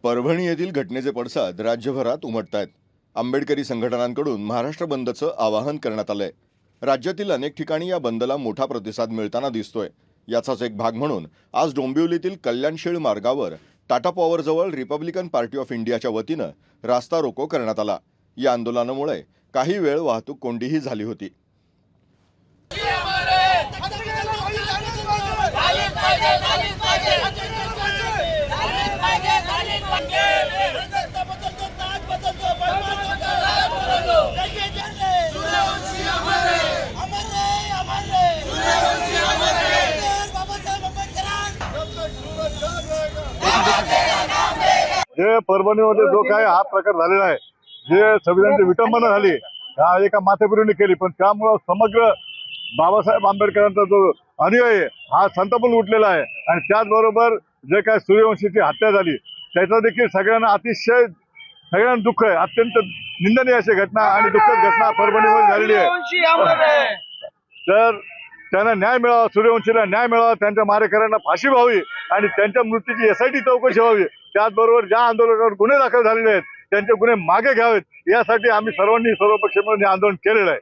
परभणी येथील घटनेचे पडसाद राज्यभरात उमटतायत. आंबेडकरी संघटनांकडून महाराष्ट्र बंदचं आवाहन करण्यात आलंय. राज्यातील अनेक ठिकाणी या बंदला मोठा प्रतिसाद मिळताना दिसतोय. याचाच एक भाग म्हणून आज डोंबिवलीतील कल्याणशीळ मार्गावर टाटा पॉवरजवळ रिपब्लिकन पार्टी ऑफ इंडियाच्या वतीनं रास्ता रोको करण्यात आला. या आंदोलनामुळे काही वेळ वाहतूक कोंडीही झाली होती. जे परभणीमध्ये जो काय हा प्रकार झालेला आहे, जे संविधानाची विटंबना झाली ह्या एका माथेफिरूने केली, पण त्यामुळं समग्र बाबासाहेब आंबेडकरांचा जो अनुयायी आहे हा संतापून उठलेला आहे. आणि त्याचबरोबर जे काय सूर्यवंशीची हत्या झाली त्याचा देखील सगळ्यांना दुःख आहे. अत्यंत निंदनीय अशी घटना आणि दुःखद घटना परभणीमध्ये झालेली आहे. तर त्यांना न्याय मिळावा, सूर्यवंशीला न्याय मिळावा, त्यांच्या मारेकऱ्यांना फाशी व्हावी आणि त्यांच्या मृत्यूची SIT चौकशी व्हावी. त्याचबरोबर ज्या आंदोलकांवर गुन्हे दाखल झालेले आहेत त्यांचे गुन्हे मागे घ्यावेत, यासाठी आम्ही सर्वांनी सर्वपक्षीय मिळून हे आंदोलन केलेलं आहे.